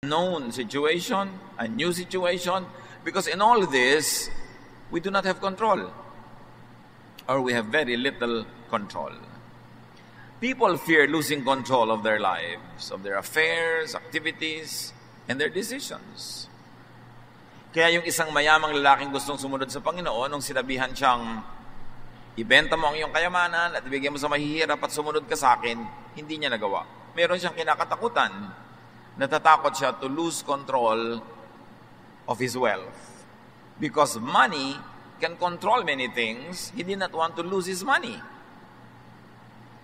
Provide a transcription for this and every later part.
known situation, a new situation, because in all this, we do not have control, or we have very little control. People fear losing control of their lives, of their affairs, activities, and their decisions. Kaya yung isang mayamang lalaking gustong sumunod sa Panginoon, nung sinabihan siyang, ibenta mo ang iyong kayamanan at ibigay mo sa mahihirap at sumunod ka sa akin, hindi niya nagawa. Meron siyang kinakatakutan. Natatakot siya to lose control of his wealth. Because money can control many things, he did not want to lose his money.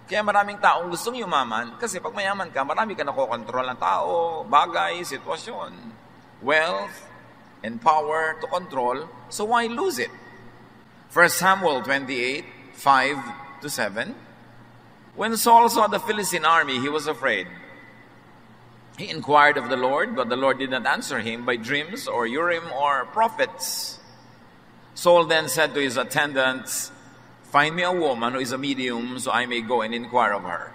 Kaya maraming taong gustong yumaman, kasi pag mayaman ka, marami ka nakokontrol ng tao, bagay, sitwasyon, wealth, and power to control, so why lose it? 1 Samuel 28, 5-7. When Saul saw the Philistine army, he was afraid. He inquired of the Lord, but the Lord did not answer him by dreams or Urim or prophets. Saul then said to his attendants, find me a woman who is a medium so I may go and inquire of her.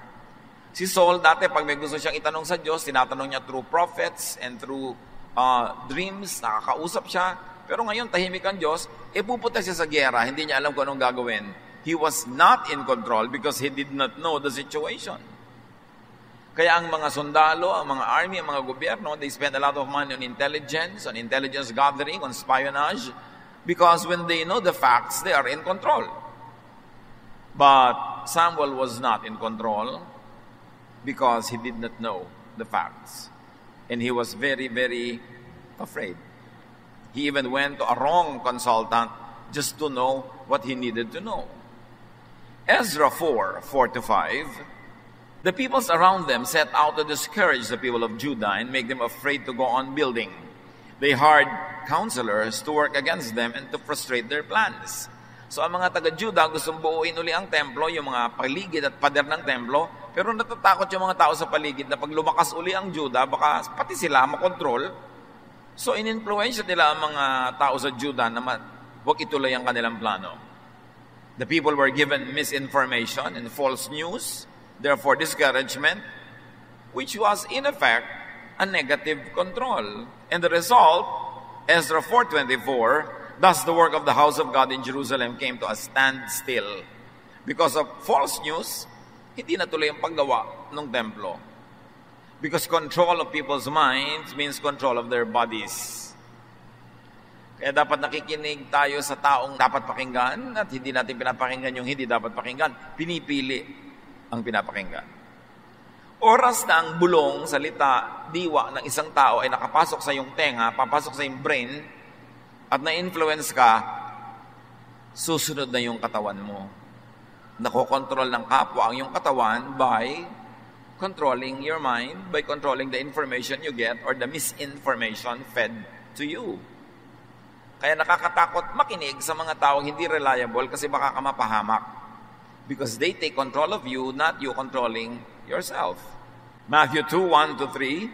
Si Saul, dati pag may gusto siyang itanong sa Diyos, tinatanong niya through prophets and through dreams, nakakausap siya. Pero ngayon, tahimik ang Diyos, pupunta siya sa giyera, hindi niya alam kung anong gagawin. He was not in control because he did not know the situation. Kaya ang mga sundalo, ang mga army, ang mga gobyerno, they spend a lot of money on intelligence gathering, on espionage, because when they know the facts, they are in control. But Samuel was not in control because he did not know the facts. And he was very, very afraid. He even went to a wrong consultant just to know what he needed to know. Ezra 4, 4-5, the peoples around them set out to discourage the people of Judah and make them afraid to go on building. They hired counselors to work against them and to frustrate their plans. So ang mga taga-Judah gustong buuin uli ang templo, yung mga paligid at pader ng templo, pero natatakot yung mga tao sa paligid na pag lumakas uli ang Judah, baka pati sila makontrol. So in-influence nila ang mga tao sa Judah na huwag ituloy ang kanilang plano. The people were given misinformation and false news, therefore discouragement, which was in effect a negative control. And the result, Ezra 4:24, thus the work of the house of God in Jerusalem came to a standstill. Because of false news, hindi natuloy ang paggawa ng templo. Because control of people's minds means control of their bodies. Kaya dapat nakikinig tayo sa taong dapat pakinggan at hindi natin pinapakinggan yung hindi dapat pakinggan. Pinipili ang pinapakinggan. Oras na ang bulong, salita, diwa ng isang tao ay nakapasok sa iyong tenga, papasok sa iyong brain, at na-influence ka, susunod na yung katawan mo. Nakokontrol ng kapwa ang iyong katawan by controlling your mind, by controlling the information you get or the misinformation fed to you. Kaya nakakatakot makinig sa mga taong hindi reliable kasi baka ka mapahamak. Because they take control of you, not you controlling yourself. Matthew 2:1-3.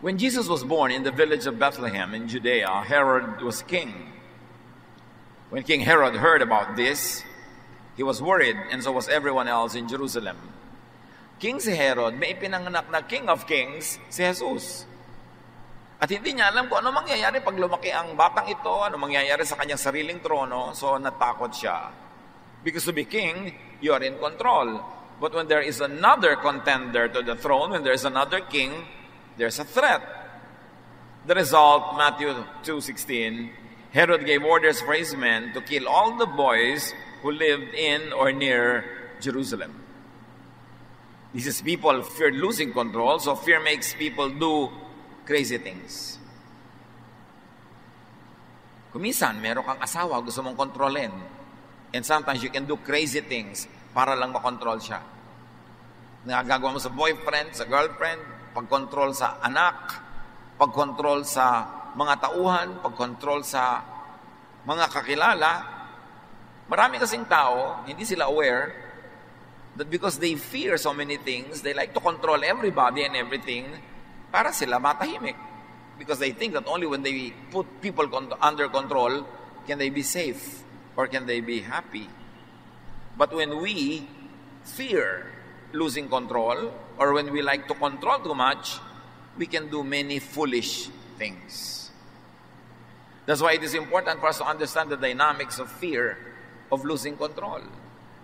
When Jesus was born in the village of Bethlehem in Judea, Herod was king. When King Herod heard about this, he was worried, and so was everyone else in Jerusalem. King si Herod, may ipinanganak na King of Kings, si Jesus. At hindi niya alam kung ano mangyayari pag lumaki ang batang ito, ano mangyayari sa kanyang sariling trono, so natakot siya. Because to be king, you are in control. But when there is another contender to the throne, when there is another king, there's a threat. The result, Matthew 2:16, Herod gave orders for his men to kill all the boys who lived in or near Jerusalem. This is people fear losing control, so fear makes people do crazy things. Kuminsan, meron kang asawa, gusto mong kontrolin. And sometimes you can do crazy things para lang makontrol siya. Nagagawa mo sa boyfriend, sa girlfriend, pagkontrol sa anak, pagkontrol sa mga tauhan, pagkontrol sa mga kakilala. Marami kasing tao, hindi sila aware that because they fear so many things, they like to control everybody and everything para sila matahimik. Because they think that only when they put people under control can they be safe or can they be happy. But when we fear losing control or when we like to control too much, we can do many foolish things. That's why it is important for us to understand the dynamics of fear of losing control.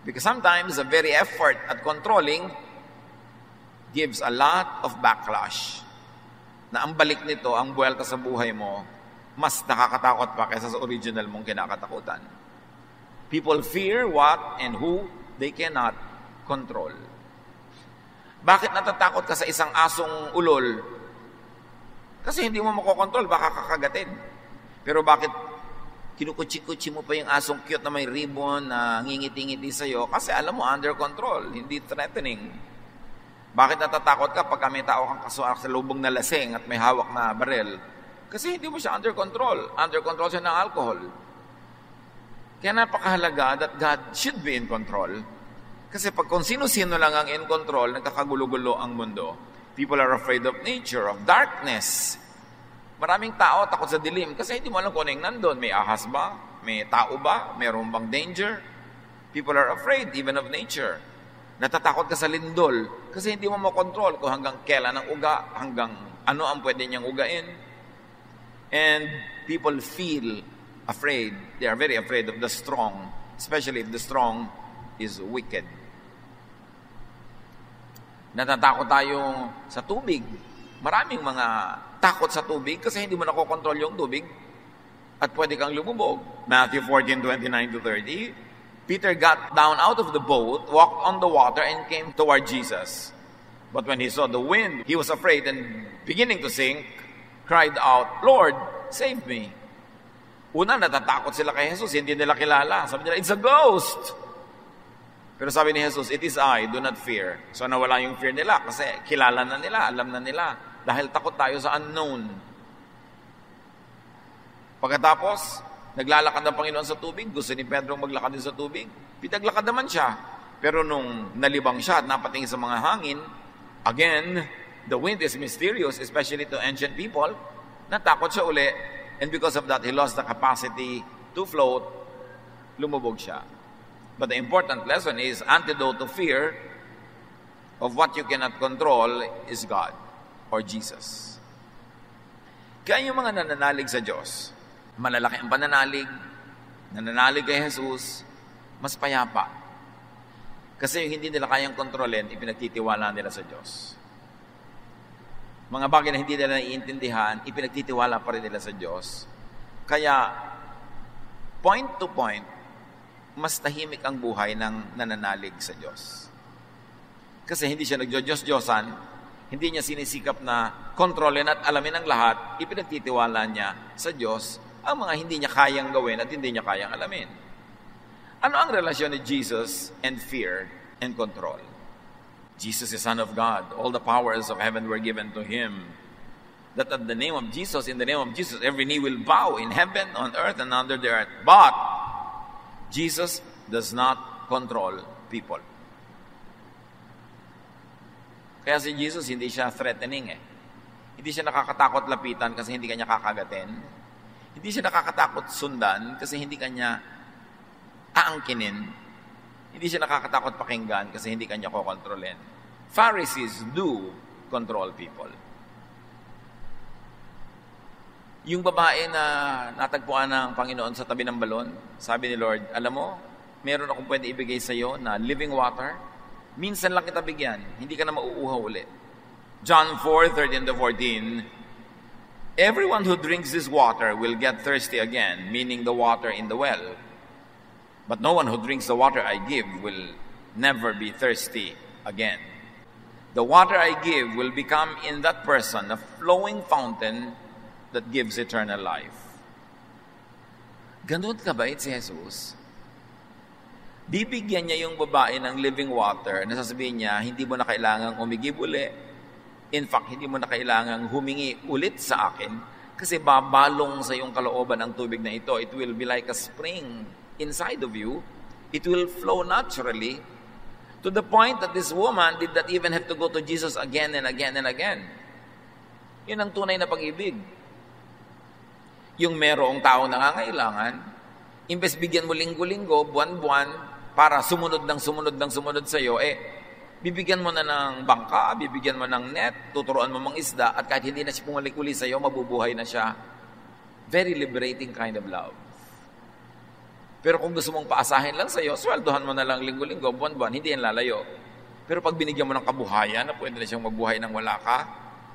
Because sometimes the very effort at controlling gives a lot of backlash. Na ang balik nito, ang buwelta sa buhay mo, mas nakakatakot pa kaysa sa original mong kinakatakutan. People fear what and who they cannot control. Bakit natatakot ka sa isang asong ulol? Kasi hindi mo makokontrol, baka kakagatin. Pero bakit kinukutsi-kutsi mo pa yung asong cute na may ribbon na ngingiti-ngiti sa'yo? Kasi alam mo, under control, hindi threatening. Bakit natatakot ka pagka may tao kang kasuak sa lubong na lasing at may hawak na barel? Kasi hindi mo siya under control. Under control siya ng alcohol. Kaya napakahalaga that God should be in control. Kasi pag kung sino-sino lang ang in control, nagkakagulo-gulo ang mundo. People are afraid of nature, of darkness. Maraming tao takot sa dilim kasi hindi mo alam kung ano yung nandun. May ahas ba? May tao ba? Mayroon bang danger? People are afraid even of nature. Natatakot ka sa lindol kasi hindi mo makontrol kung hanggang kailan ang uga, hanggang ano ang pwede niyang ugain. And people feel afraid. They are very afraid of the strong, especially if the strong is wicked. Natatakot tayo sa tubig. Maraming mga takot sa tubig kasi hindi mo nakokontrol yung tubig at pwede kang lumubog. Matthew 14:29-30, Peter got down out of the boat, walked on the water, and came toward Jesus. But when he saw the wind, he was afraid and beginning to sink, cried out, "Lord, save me." Una, natatakot sila kay Jesus, hindi nila kilala. Sabi nila, "It's a ghost." Pero sabi ni Jesus, "It is I, do not fear." So nawala yung fear nila kasi kilala na nila, alam na nila. Dahil takot tayo sa unknown. Pagkatapos, naglalakad ang Panginoon sa tubig. Gusto ni Pedro maglakad din sa tubig. Pitaglakad naman siya. Pero nung nalibang siya at napatingin sa mga hangin, again, the wind is mysterious, especially to ancient people. Natakot siya uli. And because of that, he lost the capacity to float. Lumubog siya. But the important lesson is, antidote to fear of what you cannot control is God or Jesus. Kaya yung mga nananalig sa Diyos, malalaki ang pananalig, nananalig kay Jesus, mas payapa. Kasi yung hindi nila kayang kontrolin, ipinagtitiwala nila sa Diyos. Mga bagay na hindi nila naiintindihan, ipinagtitiwala pa rin nila sa Diyos. Kaya, point to point, mas tahimik ang buhay ng nananalig sa Diyos. Kasi hindi siya nagjo-Diyos-Diyosan, hindi niya sinisikap na kontrolin at alamin ang lahat, ipinagtitiwala niya sa Diyos ang mga hindi niya kayang gawin at hindi niya kayang alamin. Ano ang relasyon ni Jesus and fear and control? Jesus is Son of God. All the powers of heaven were given to Him. That at the name of Jesus, in the name of Jesus, every knee will bow in heaven, on earth, and under the earth. But Jesus does not control people. Kaya si Jesus, hindi siya threatening Hindi siya nakakatakot lapitan kasi hindi kanya kakagatin. Hindi siya nakakatakot sundan kasi hindi kanya aangkinin. Hindi siya nakakatakot pakinggan kasi hindi kanya kokontrolin. Pharisees do control people. Yung babae na natagpuan ng Panginoon sa tabi ng balon, sabi ni Lord, "Alam mo, meron akong pwede ibigay sa iyo na living water. Minsan lang kita bigyan, hindi ka na mauuhaw ulit." John 4:13-14, "Everyone who drinks this water will get thirsty again," meaning the water in the well. "But no one who drinks the water I give will never be thirsty again. The water I give will become in that person a flowing fountain that gives eternal life." Ganun kabait si Jesus. Bibigyan niya yung babae ng living water na sasabihin niya, hindi mo na kailangang umigib uli. In fact, hindi mo na kailangang humingi ulit sa akin kasi babalong sa yung kalooban ng tubig na ito. It will be like a spring inside of you. It will flow naturally to the point that this woman did not even have to go to Jesus again and again and again. Yun ang tunay na pag-ibig. Yung merong tao nangangailangan, imbes bigyan mo linggo-linggo, buwan-buwan, para sumunod ng sumunod ng sumunod sa'yo, Bibigyan mo na ng bangka, bibigyan mo ng net, tuturuan mo mga isda, at kahit hindi na siya pumalik uli sa'yo, mabubuhay na siya. Very liberating kind of love. Pero kung gusto mong paasahin lang sa'yo, sweldohan mo na lang linggo-linggo, buwan-buwan, hindi yan lalayo. Pero pag binigyan mo ng kabuhayan, na pwede na siyang magbuhay ng wala ka,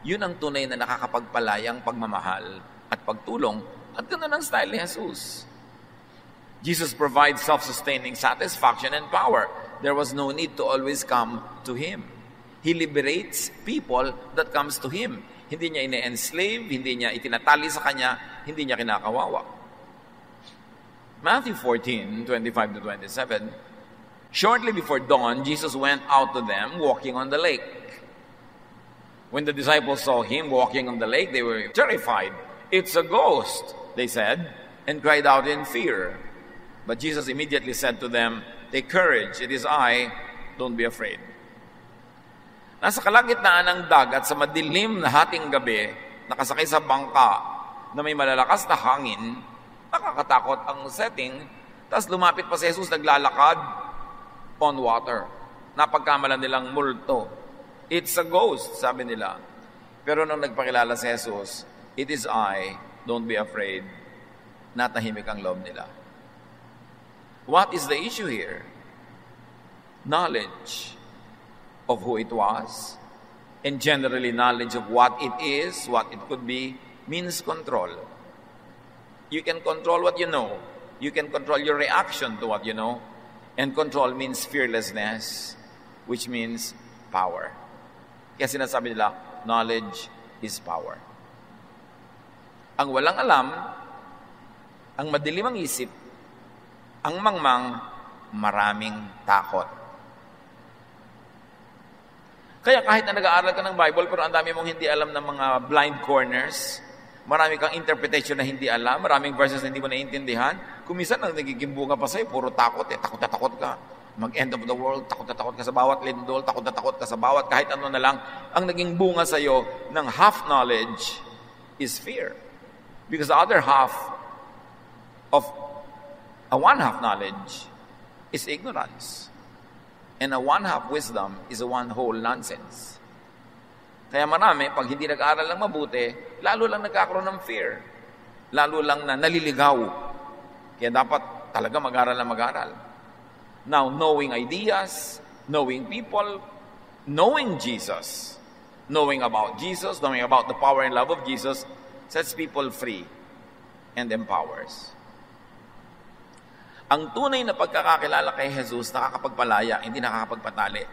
yun ang tunay na nakakapagpalayang pagmamahal at pagtulong, at ganoon ang style ni Jesus. Jesus provides self-sustaining satisfaction and power. There was no need to always come to Him. He liberates people that comes to Him. Hindi niya ine-enslave, hindi niya itinatali sa Kanya, hindi niya kinakawawa. Matthew 14:25-27, shortly before dawn, Jesus went out to them walking on the lake. When the disciples saw Him walking on the lake, they were terrified. "It's a ghost," they said, and cried out in fear. But Jesus immediately said to them, "Take courage, it is I, don't be afraid." Nasa kalagitnaan ng dagat sa madilim na hating gabi, nakasakay sa bangka na may malalakas na hangin, nakakatakot ang setting, tapos lumapit pa si Jesus naglalakad on water. Napagkamalan nilang multo. "It's a ghost," sabi nila. Pero nung nagpakilala si Jesus, "It is I, don't be afraid," natahimik ang loob nila. What is the issue here? Knowledge of who it was, and generally knowledge of what it is, what it could be, means control. You can control what you know. You can control your reaction to what you know. And control means fearlessness, which means power. Kaya sinasabi nila, knowledge is power. Ang walang alam, ang madilim ang isip, ang mangmang, maraming takot. Kaya kahit na nag-aaral ka ng Bible, pero ang dami mong hindi alam ng mga blind corners, marami kang interpretation na hindi alam, maraming verses na hindi mo naiintindihan, kumisan ang nagiging bunga pa sa'yo, puro takot takot na takot ka. Mag-end of the world, takot na takot ka sa bawat lindol, takot na takot ka sa bawat kahit ano na lang. Ang naging bunga sa'yo ng half knowledge is fear. Because the other half of a one-half knowledge is ignorance. And a one-half wisdom is a one-whole nonsense. Kaya marami, pag hindi nag-aaral lang mabuti, lalo lang nagkakaroon ng fear. Lalo lang na naliligaw. Kaya dapat talaga mag-aaral na mag-aaral. Now, knowing ideas, knowing people, knowing Jesus, knowing about Jesus, knowing about the power and love of Jesus, sets people free and empowers. Ang tunay na pagkakakilala kay Jesus, nakakapagpalaya, hindi nakakapagpatali.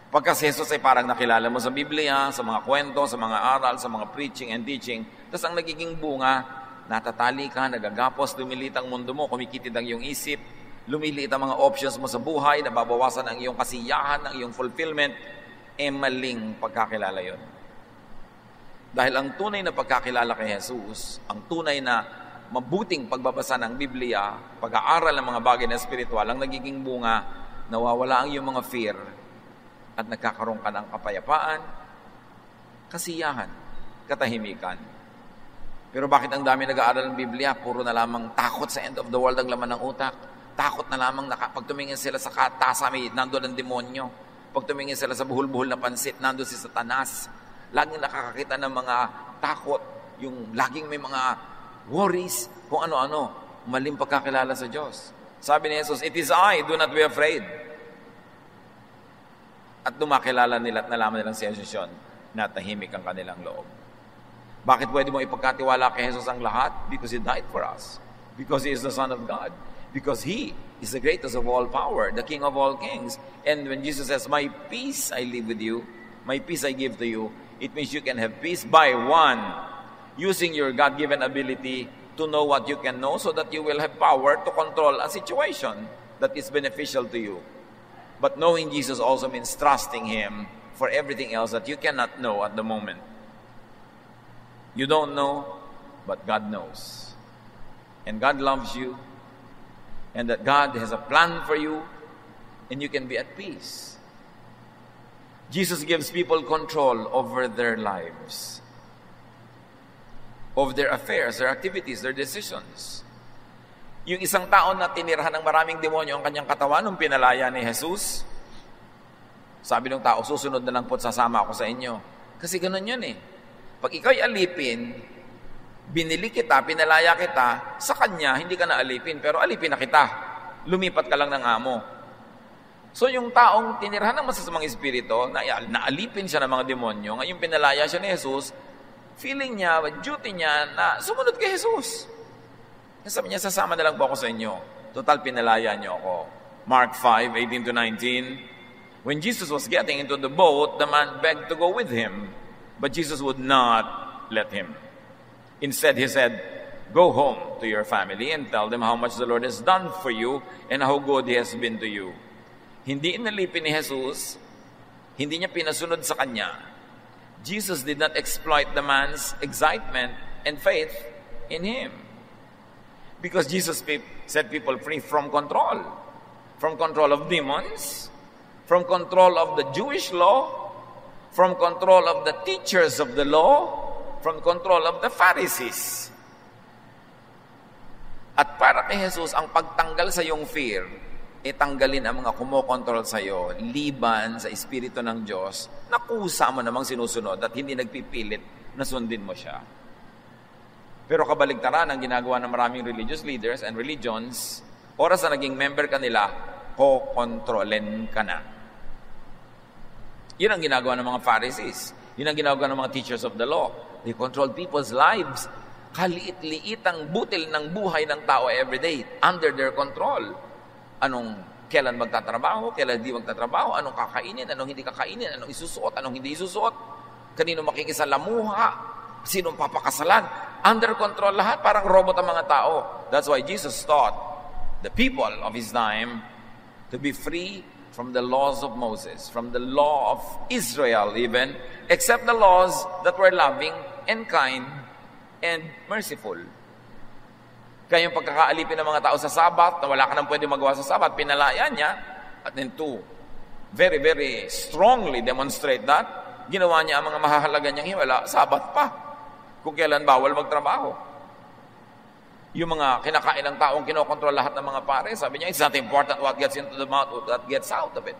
Pagka si Jesus ay parang nakilala mo sa Biblia, sa mga kwento, sa mga aral, sa mga preaching and teaching, tapos ang nagiging bunga, natatali ka, nagagapos, lumiliit ang mundo mo, kumikitid ang iyong isip, lumiliit ang mga options mo sa buhay, nababawasan ang iyong kasiyahan, ang iyong fulfillment, maling pagkakilala yon. Dahil ang tunay na pagkakilala kay Jesus, ang tunay na mabuting pagbabasa ng Biblia, pag-aaral ng mga bagay na spiritual, ang nagiging bunga, nawawala ang iyong mga fear at nagkakaroon ka ng kapayapaan, kasiyahan, katahimikan. Pero bakit ang dami nag-aaral ng Biblia? Puro na lamang takot sa end of the world ang laman ng utak. Takot na lamang pag tumingin sila sa katasa, may nandun ang demonyo. Pag tumingin sila sa buhul-buhul na pansit, nandun si Satanas. Laging nakakakita ng mga takot, yung laging may mga worries, kung ano-ano, maling pagkakilala sa Diyos. Sabi ni Jesus, "It is I, do not be afraid." At dumakilala nila at nalaman nilang si Jesus yun, natahimik ang kanilang loob. Bakit pwede mo ipagkatiwala kay Jesus ang lahat? Because He died for us. Because He is the Son of God. Because He is the greatest of all power, the King of all kings. And when Jesus says, "My peace I leave with you, my peace I give to you," it means you can have peace by one, using your God-given ability to know what you can know so that you will have power to control a situation that is beneficial to you. But knowing Jesus also means trusting Him for everything else that you cannot know at the moment. You don't know, but God knows. And God loves you, and that God has a plan for you, and you can be at peace. Jesus gives people control over their lives, of their affairs, their activities, their decisions. Yung isang tao na tinirahan ng maraming demonyo ang kanyang katawan nung pinalaya ni Jesus, Sabi ng tao, susunod na lang po at sasama ako sa inyo. Kasi ganun yun eh. Pag ikaw'y alipin, binili kita, pinalaya kita, sa kanya, hindi ka na alipin, pero alipin na kita. Lumipat ka lang ng amo. So yung taong tinirahan ng masasamang espiritu, naalipin siya ng mga demonyo, ngayon pinalaya siya ni Jesus, feeling niya, duty niya na sumunod kay Jesus. Sabi niya, sasama na lang po ako sa inyo. Total, pinalaya niyo ako. Mark 5:18-19. When Jesus was getting into the boat, the man begged to go with him, but Jesus would not let him. Instead, he said, go home to your family and tell them how much the Lord has done for you and how good He has been to you. Hindi inalipin ni Jesus, hindi niya pinasunod sa kanya. Jesus did not exploit the man's excitement and faith in Him. Because Jesus set people free from control of demons, from control of the Jewish law, from control of the teachers of the law, from control of the Pharisees. At para kay Jesus, ang pagtanggal sa iyong fear, tanggalin ang mga kumokontrol sa iyo, liban sa Espiritu ng Diyos, na kusa mo namang sinusunod at hindi nagpipilit na sundin mo siya. Pero kabaligtaran ang ginagawa ng maraming religious leaders and religions, oras na naging member ka nila, kokontrolin ka na. Yun ang ginagawa ng mga Pharisees. Yun ang ginagawa ng mga teachers of the law. They control people's lives. Kaliit-liit ang butil ng buhay ng tao everyday under their control. Kailan magtatrabaho, kailan hindi magtatrabaho, anong kakainin, anong hindi kakainin, anong isusuot, anong hindi isusuot, kanino makikisalamuha, sinong papakasalan. Under control lahat, parang robot ang mga tao. That's why Jesus taught the people of His time to be free from the laws of Moses, from the law of Israel even, except the laws that were loving and kind and merciful. Kaya yung pagkakaalipin ng mga tao sa Sabat, na wala ka nang pwede magawa sa Sabat, pinalaya niya, at then to very, very strongly demonstrate that, ginawa niya ang mga mahahalaga niyang himala, Sabat pa, kung kailan bawal magtrabaho. Yung mga kinakain ng taong kinokontrol lahat ng mga pare, sabi niya, it's not important what gets into the mouth or what gets out of it.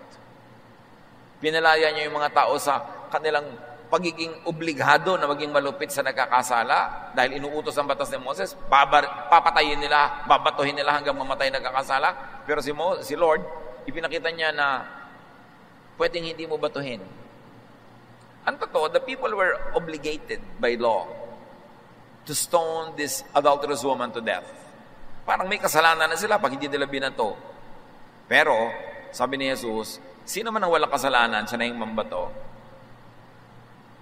Pinalaya niya yung mga tao sa kanilang pagiging obligado na maging malupit sa nagkakasala dahil inuutos ang batas ni Moses, papatayin nila, babatuhin nila hanggang mamatay nagkakasala. Pero si Lord, ipinakita niya na pwedeng hindi mo batuhin. Ang totoo, the people were obligated by law to stone this adulterous woman to death. Parang may kasalanan na sila pag hindi nila binato. Pero, sabi ni Jesus, sino man ang walang kasalanan, siya na yung mambato.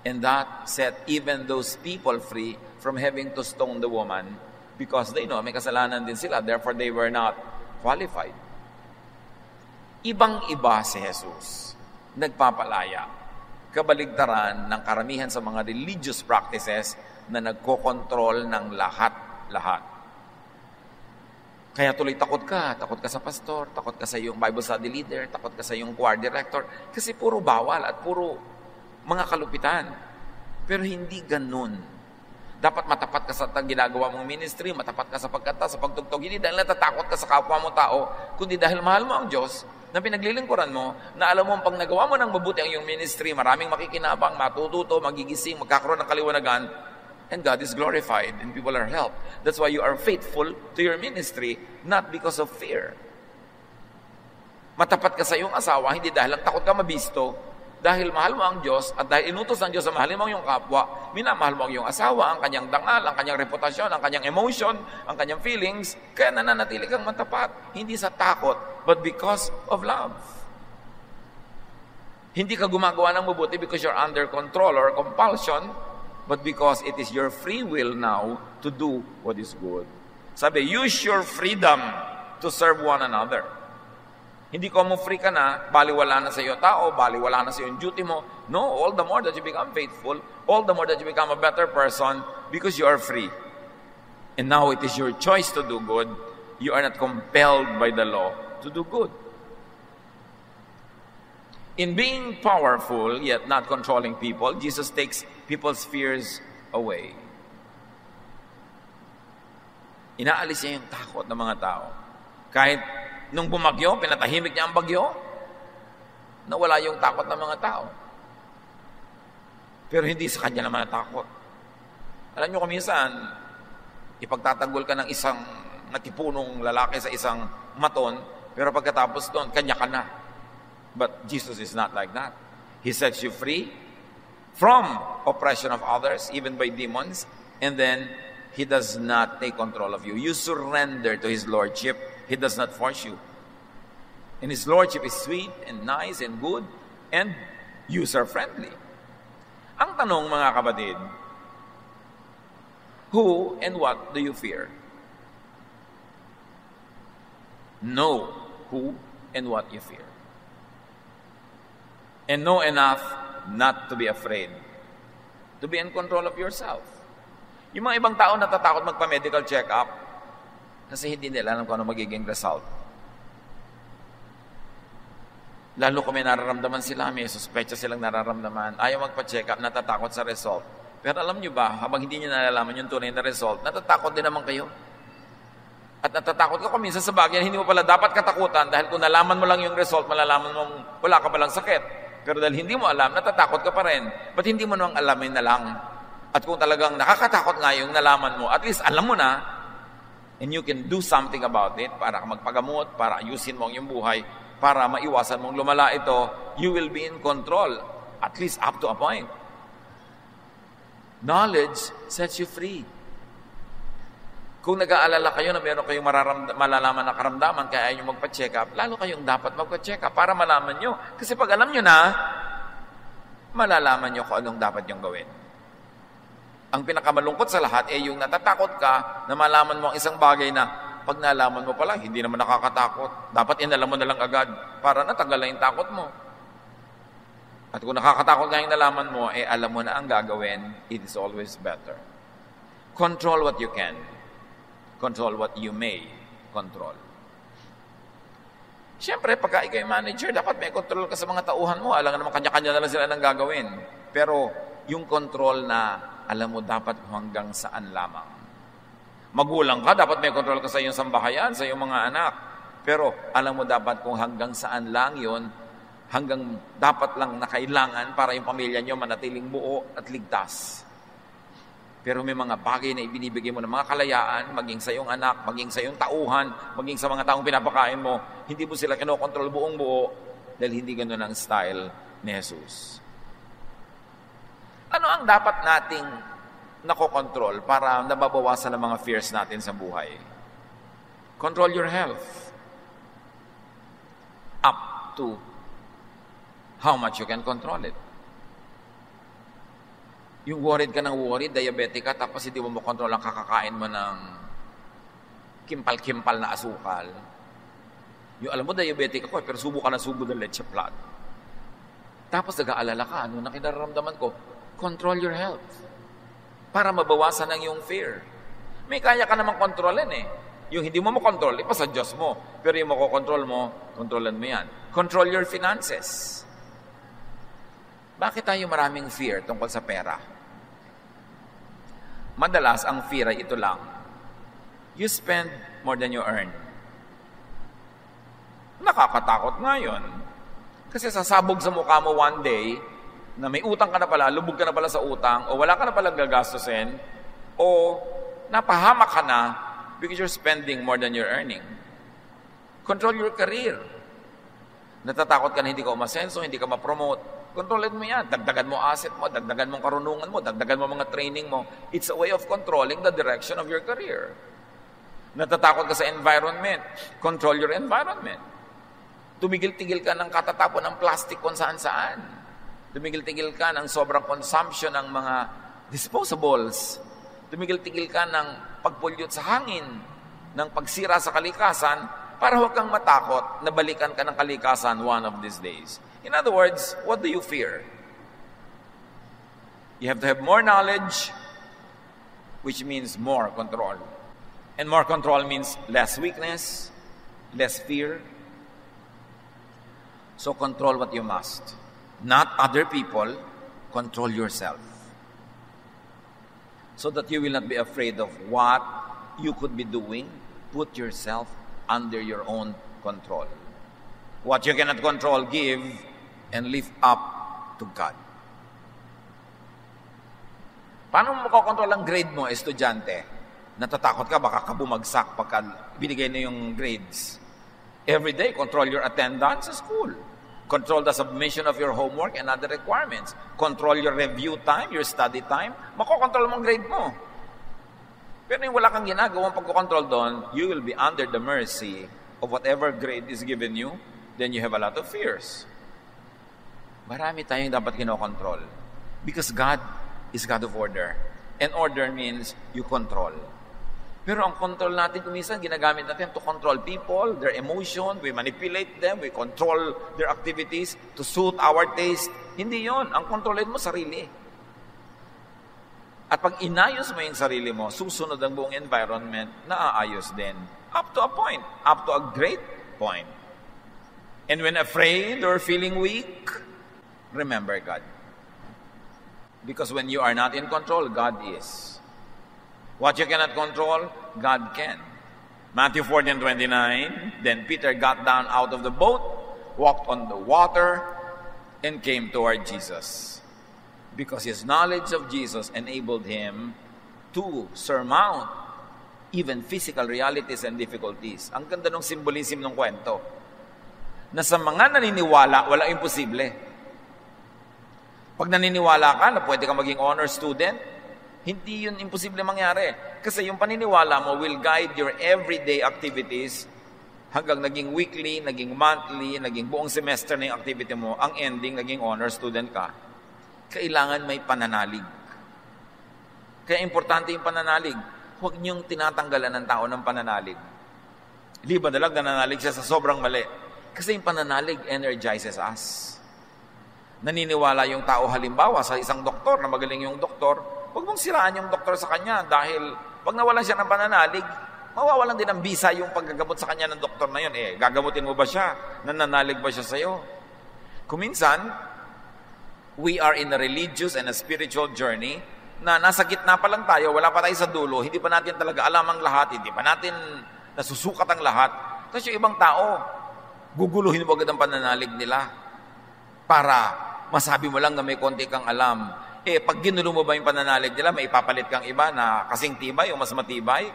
And that set even those people free from having to stone the woman because they know may kasalanan din sila, therefore they were not qualified. Ibang-iba si Jesus, nagpapalaya. Kabaligtaran ng karamihan sa mga religious practices na nagkokontrol ng lahat-lahat. Kaya tuloy takot ka sa pastor, takot ka sa iyong Bible study leader, takot ka sa iyong choir director, kasi puro bawal at puro mga kalupitan. Pero hindi ganun. Dapat matapat ka sa ginagawa mong ministry, matapat ka sa pagkanta, sa pagtugtog, hindi dahil natatakot ka sa kapwa mo tao, kundi dahil mahal mo ang Diyos, na pinaglilingkuran mo, na alam mo pag nagawa mo ng mabuti ang iyong ministry, maraming makikinabang, matututo, magigising, magkakaroon ng kaliwanagan, and God is glorified and people are helped. That's why you are faithful to your ministry, not because of fear. Matapat ka sa iyong asawa, hindi dahil lang takot ka mabisto, dahil mahal mo ang Diyos at dahil inutos ng Diyos na mahalin mo ang iyong kapwa, minamahal mo ang iyong asawa, ang kanyang dangal, ang kanyang reputasyon, ang kanyang emotion, ang kanyang feelings, kaya nananatili kang matapat. Hindi sa takot, but because of love. Hindi ka gumagawa ng mabuti because you're under control or compulsion, but because it is your free will now to do what is good. Sabi, use your freedom to serve one another. Hindi ko mo free ka na, baliwala na sa iyo tao, baliwala na sa iyo yung duty mo. No, all the more that you become faithful, all the more that you become a better person because you are free. And now it is your choice to do good. You are not compelled by the law to do good. In being powerful yet not controlling people, Jesus takes people's fears away. Inaalis niya yung takot ng mga tao. Kahit nung bumagyo, pinatahimik niya ang bagyo. Nawala yung takot ng mga tao. Pero hindi sa kanya naman natakot. Alam nyo, kuminsan, ipagtatanggol ka ng isang natipunong lalaki sa isang maton, pero pagkatapos doon, kanya ka na. But Jesus is not like that. He sets you free from oppression of others, even by demons, and then He does not take control of you. You surrender to His Lordship. He does not force you. And His Lordship is sweet and nice and good and user-friendly. Ang tanong, mga kapatid, who and what do you fear? Know who and what you fear. And know enough not to be afraid. To be in control of yourself. Yung mga ibang tao natatakot magpa-medical check-up kasi hindi nila alam kung ano magiging result. Lalo kung may nararamdaman sila, may suspecha silang nararamdaman, ayaw magpa-check-up, natatakot sa result. Pero alam nyo ba, habang hindi nyo nalalaman yung tunay na result, natatakot din naman kayo. At natatakot ka kung minsan sa bagay na hindi mo pala dapat katakutan dahil kung nalaman mo lang yung result, malalaman mong wala ka palang sakit. Pero dahil hindi mo alam, natatakot ka pa rin. Ba't hindi mo nang alamin na lang? At kung talagang nakakatakot nga yung nalaman mo, at least alam mo na, and you can do something about it para magpagamot, para ayusin mo ang iyong buhay, para maiwasan mong lumala ito, you will be in control, at least up to a point. Knowledge sets you free. Kung nag-aalala kayo na meron kayong malalaman na karamdaman, kaya ayaw nyo magpa-check up, lalo kayong dapat magpa-check up para malaman nyo. Kasi pag alam nyo na, malalaman nyo kung anong dapat nyong gawin. Ang pinakamalungkot sa lahat ay yung natatakot ka na malaman mo ang isang bagay na pag nalaman mo pala, hindi naman nakakatakot. Dapat inalam mo na lang agad para natanggal na yung takot mo. At kung nakakatakot nga yung nalaman mo, alam mo na ang gagawin, it is always better. Control what you can. Control what you may control. Siyempre, pagka ikaw yung manager, dapat may control ka sa mga tauhan mo. Alam nga naman, kanya-kanya na lang sila ng gagawin. Pero yung control na alam mo dapat hanggang saan lamang. Magulang ka, dapat may control ka sa iyong sambahayan, sa iyong mga anak. Pero alam mo dapat kung hanggang saan lang yon, hanggang dapat lang na kailangan para yung pamilya nyo manatiling buo at ligtas. Pero may mga bagay na ibinibigay mo ng mga kalayaan, maging sa iyong anak, maging sa iyong tauhan, maging sa mga taong pinapakain mo, hindi mo sila kinokontrol buong buo dahil hindi ganun ang style ni Jesus. Ano ang dapat nating nakokontrol para nababawasan ang mga fears natin sa buhay? Control your health. Up to how much you can control it. Yung worried ka ng worried, diabetic ka, tapos hindi mo makontrol ang kakakain mo ng kimpal-kimpal na asukal. Yung alam mo, diabetic ako, pero subo ka na subo ng leche flan. Tapos nag-aalala ka, ano na kinararamdaman ko? Control your health. Para mabawasan ang iyong fear. May kaya ka namang kontrolin eh. Yung hindi mo makontrol, ipa sa Diyos mo. Pero yung makokontrol mo, kontrolan mo yan. Control your finances. Bakit tayo maraming fear tungkol sa pera? Madalas, ang fear ay ito lang. You spend more than you earn. Nakakatakot nga yun. Kasi sasabog sa mukha mo one day, na may utang ka na pala, lubog ka na pala sa utang, o wala ka na pala gagastusin, o napahamak ka na because you're spending more than you're earning. Control your career. Natatakot ka na hindi ka umasenso, hindi ka ma-promote. Kontrolin mo yan. Dagdagan mo asset mo, dagdagan mo karunungan mo, dagdagan mo mga training mo. It's a way of controlling the direction of your career. Natatakot ka sa environment. Control your environment. Tumigil-tigil ka ng katatapon ng plastic kung saan-saan. Tumigil-tigil ka ng sobrang consumption ng mga disposables. Tumigil-tigil ka ng pagpollute sa hangin, ng pagsira sa kalikasan, para huwag kang matakot na balikan ka ng kalikasan one of these days. In other words, what do you fear? You have to have more knowledge, which means more control. And more control means less weakness, less fear. So control what you must. Not other people, control yourself. So that you will not be afraid of what you could be doing. Put yourself under your own control. What you cannot control, give and lift up to God. Paano mo makokontrol ang grade mo, estudyante? Natatakot ka, baka ka bumagsak pagka binigay na yung grades. Every day, control your attendance sa school. Control the submission of your homework and other requirements. Control your review time, your study time. Makokontrol mo ang grade mo. Pero yung wala kang ginagawang pagkocontrol doon, you will be under the mercy of whatever grade is given you, then you have a lot of fears. Marami tayong dapat kinokontrol. Because God is God of order. And order means you control. Pero ang control natin, kuminsan, ginagamit natin to control people, their emotion, we manipulate them, we control their activities to suit our taste. Hindi yon. Ang kontrolin mo, sarili. At pag inayos mo yung sarili mo, susunod ang buong environment, naaayos din. Up to a point. Up to a great point. And when afraid or feeling weak, remember God. Because when you are not in control, God is. What you cannot control, God can. Matthew 14:29, then Peter got down out of the boat, walked on the water, and came toward Jesus. Because his knowledge of Jesus enabled him to surmount even physical realities and difficulties. Ang ganda ng symbolism ng kwento. Na sa mga naniniwala, walang imposible. Pag naniniwala ka na pwede ka maging honor student, hindi yun imposible mangyari. Kasi yung paniniwala mo will guide your everyday activities hanggang naging weekly, naging monthly, naging buong semester na yung activity mo, ang ending, naging honor student ka. Kailangan may pananalig. Kaya importante yung pananalig. Huwag niyong tinatanggalan ng tao ng pananalig. Liba dalag, nananalig siya sa sobrang mali. Kasi yung pananalig energizes us. Naniniwala yung tao halimbawa sa isang doktor na magaling yung doktor, huwag mong siraan yung doktor sa kanya dahil pag nawalan siya ng pananalig, mawawalan din ng bisa yung paggagamot sa kanya ng doktor na yun. Gagamutin mo ba siya? Nananalig ba siya sa'yo? Kuminsan, we are in a religious and a spiritual journey na nasa gitna pa lang tayo, wala pa tayo sa dulo, hindi pa natin talaga alam ang lahat, hindi pa natin nasusukat ang lahat. Tapos yung ibang tao, guguluhin mo agad ang pananalig nila para masabi mo lang na may konti kang alam. Pag ginulo mo ba yung pananalig nila, may ipapalit kang iba na kasing tibay o mas matibay?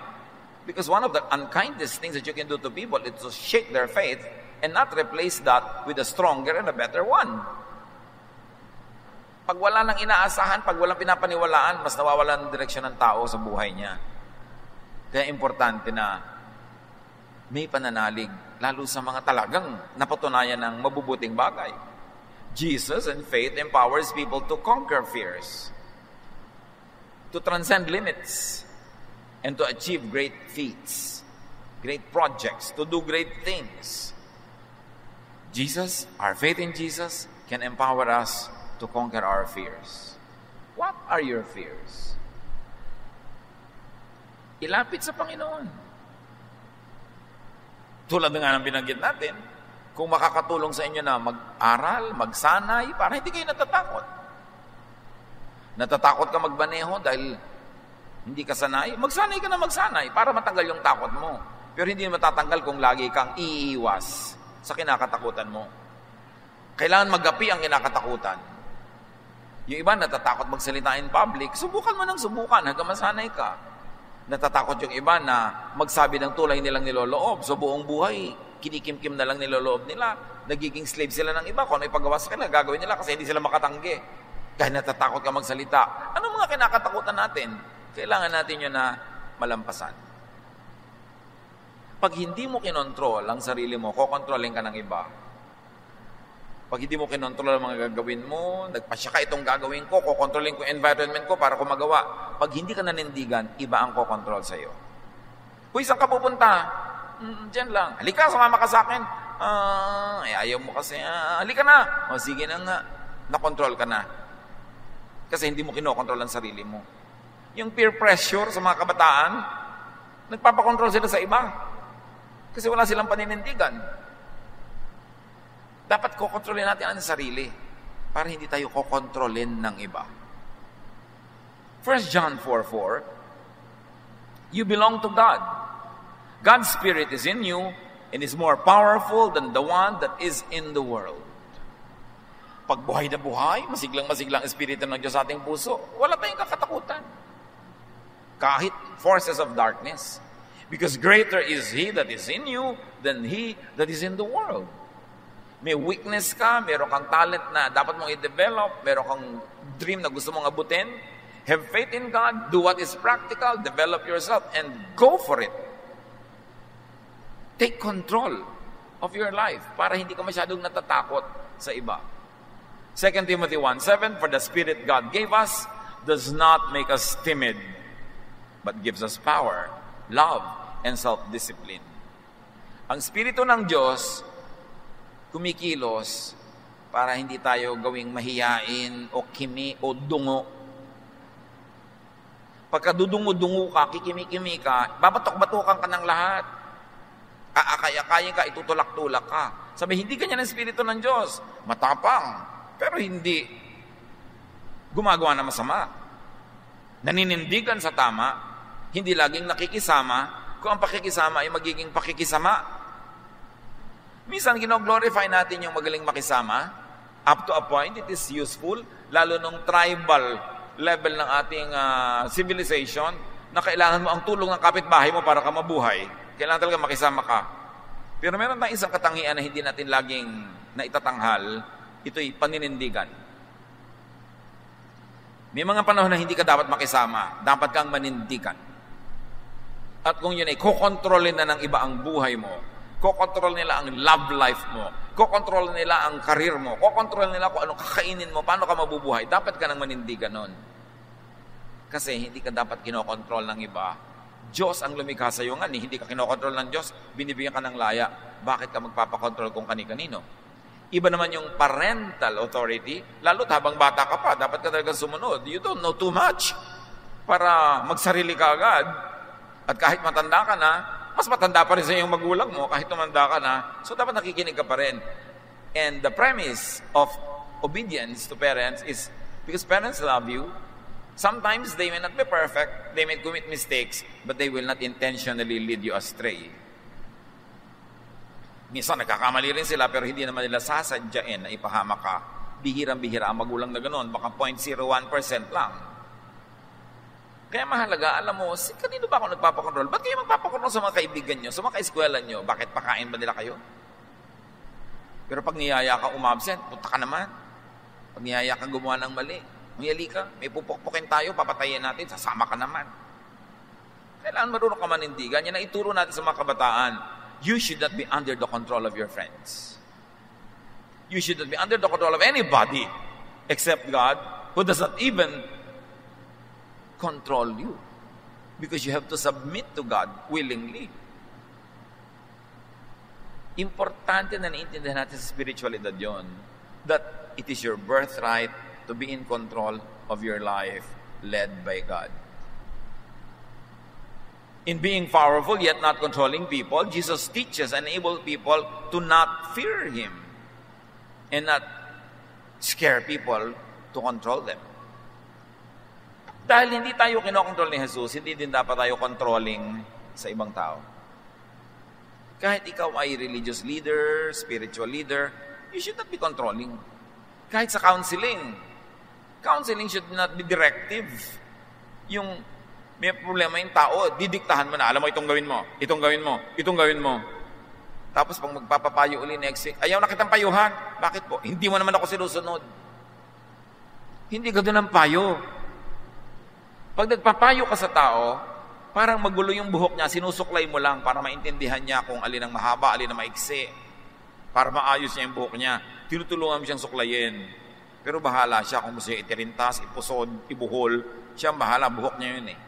Because one of the unkindest things that you can do to people is to shake their faith and not replace that with a stronger and a better one. Pag wala nang inaasahan, pag walang pinapaniwalaan, mas nawawalan ng direksyon ng tao sa buhay niya. Kaya importante na may pananalig, lalo sa mga talagang napatunayan ng mabubuting bagay. Jesus and faith empowers people to conquer fears, to transcend limits, and to achieve great feats, great projects, to do great things. Jesus, our faith in Jesus, can empower us to conquer our fears. What are your fears? Ilapit sa Panginoon. Tulad nga ng binanggit natin, kung makakatulong sa inyo na mag-aral, magsanay, para hindi kayo natatakot. Natatakot ka magbaneho dahil hindi ka sanay? Magsanay ka na magsanay para matanggal yung takot mo. Pero hindi matatanggal kung lagi kang iiwas sa kinakatakutan mo. Kailangan magapi ang kinakatakutan. Yung iba natatakot magsalita in public, subukan mo ng subukan hanggang masanay ka. Natatakot yung iba na magsabi ng tulay nilang niloloob. So buong buhay, kinikimkim na lang niloloob nila. Nagiging slave sila ng iba. Kung ano ipagawa sa kanila, gagawin nila kasi hindi sila makatanggi. Kaya natatakot ka magsalita. Ano mga kinakatakutan natin? Kailangan natin yun na malampasan. Pag hindi mo kinontrol ang sarili mo, kokontrolin ka ng iba. Pag hindi mo kinontrol ang mga gagawin mo, nagpasya ka itong gagawin ko, kokontrolin ko yung environment ko para ko magawa. Pag hindi ka nanindigan, iba ang kokontrol sa'yo. Uy, saan ka pupunta? Diyan lang. Halika, sumama ka sa akin. Ayaw mo kasi. Halika na. O sige na nga. Nakontrol ka na. Kasi hindi mo kinokontrol ang sarili mo. Yung peer pressure sa mga kabataan, nagpapakontrol sila sa iba. Kasi wala silang paninindigan. Dapat kokontrolin natin ang sarili para hindi tayo kokontrolin ng iba. 1 John 4:4, you belong to God. God's Spirit is in you and is more powerful than the one that is in the world. Pag buhay na buhay, masiglang-masiglang espiritu ng Diyos sa ating puso, wala tayong kakatakutan. Kahit forces of darkness. Because greater is He that is in you than he that is in the world. May weakness ka, meron kang talent na dapat mong i-develop, meron kang dream na gusto mong abutin, have faith in God, do what is practical, develop yourself, and go for it. Take control of your life para hindi ka masyadong natatakot sa iba. 2 Timothy 1:7, for the Spirit God gave us does not make us timid, but gives us power, love, and self-discipline. Ang Espiritu ng Diyos, kumikilos para hindi tayo gawing mahiyain o kimi o dungo. Pagka dudungo-dungo ka, kikimi-kimi ka, babatok-batukan ka ng lahat. Aakay-akayin ka, itutulak-tulak ka. Sabi, hindi ganyan ang Espiritu ng Diyos. Matapang, pero hindi gumagawa na masama. Naninindigan sa tama, hindi laging nakikisama. Kung ang pakikisama ay magiging pakikisama. Minsan, gino-glorify natin yung magaling makisama. Up to a point, it is useful. Lalo nung tribal level ng ating civilization, na kailangan mo ang tulong ng kapitbahay mo para ka mabuhay. Kailangan talaga makisama ka. Pero meron tayong isang katangian na hindi natin laging naitatanghal. Ito'y paninindigan. May mga panahon na hindi ka dapat makisama. Dapat kang manindigan. At kung yun ay kukontrolin na ng iba ang buhay mo, kukontrol nila ang love life mo, kukontrol nila ang karir mo, kukontrol nila kung anong kakainin mo, paano ka mabubuhay, dapat ka nang manindigan nun. Kasi hindi ka dapat kinokontrol ng iba. Diyos ang lumikha sa iyo nga, hindi ka kinokontrol ng Diyos, binibigyan ka ng laya. Bakit ka magpapakontrol kung kani-kanino? Iba naman yung parental authority, lalo't habang bata ka pa, dapat ka talagang sumunod. You don't know too much para magsarili ka agad. At kahit matanda ka na, mas matanda pa rin sa iyong magulang mo kahit tumanda ka na, so dapat nakikinig ka pa rin. And the premise of obedience to parents is because parents love you. Sometimes they may not be perfect, they may commit mistakes, but they will not intentionally lead you astray. Minsan nagkakamali rin sila pero hindi naman nila sasadyain na ipahamak ka. Bihirang-bihira ang magulang na ganoon, baka 0.01% lang. Kaya mahalaga, alam mo, kanino ba ako nagpapakontrol? Ba't kayo magpapakontrol sa mga kaibigan nyo, sa mga kaeskwelan nyo? Bakit pakain ba nila kayo? Pero pag niyaya ka umabsent, punta ka naman. Pag niyaya ka gumawa ng mali, mayali ka, may pupukpukin tayo, papatayin natin, sasama ka naman. Kailangan marunong ka manindigan. Yan ang ituro natin sa mga kabataan. You should not be under the control of your friends. You should not be under the control of anybody except God, who does not even control you. Because you have to submit to God willingly. Importante na naiintindihan natin sa spiritualidad yon, that it is your birthright to be in control of your life led by God. In being powerful yet not controlling people, Jesus teaches and enables people to not fear Him and not scare people to control them. Dahil hindi tayo kinokontrol ni Jesus, hindi din dapat tayo controlling sa ibang tao. Kahit ikaw ay religious leader, spiritual leader, you should not be controlling. Kahit sa counseling should not be directive. Yung may problema yung tao, didiktahan mo na, alam mo, itong gawin mo, itong gawin mo, itong gawin mo. Tapos pag magpapapayo uli next week, ayaw na kitang payuhan. Bakit po? Hindi mo naman ako sinusunod. Hindi ka doon ang payo. Pag nagpapayo ka sa tao, parang magulo yung buhok niya, sinusuklay mo lang para maintindihan niya kung alin ang mahaba, alin ang maiksi. Para maayos niya yung buhok niya. Tinutulungan mo siyang suklayin. Pero bahala siya kung gusto niya itirintas, ipusod, ibuhol. Siya ang bahala, buhok niya yun eh.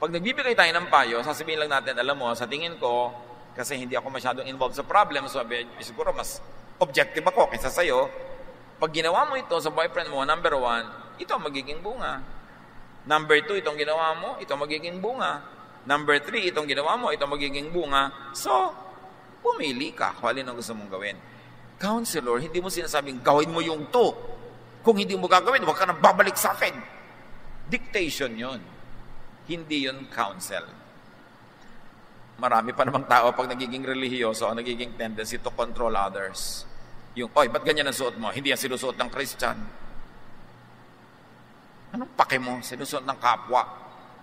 Pag nagbibigay tayo ng payo, sasabihin lang natin, alam mo, sa tingin ko, kasi hindi ako masyadong involved sa problem, sabi, siguro mas objective ako kaysa sa'yo. Pag ginawa mo ito sa boyfriend mo, number 1, ito ang magiging bunga. Number 2, itong ginawa mo, ito magiging bunga. Number 3, itong ginawa mo, ito magiging bunga. So, pumili ka kung alin ang gusto mong gawin. Counselor, hindi mo sinasabing gawin mo yung to. Kung hindi mo gagawin, huwag ka nang babalik sa akin. Dictation yon. Hindi yon counsel. Marami pa namang tao pag nagiging relihiyoso o nagiging tendency to control others. Yung, oy, ba't ganyan ang suot mo? Hindi yan sinusuot ng Christian. Anong pake mo? Sinusuot ng kapwa.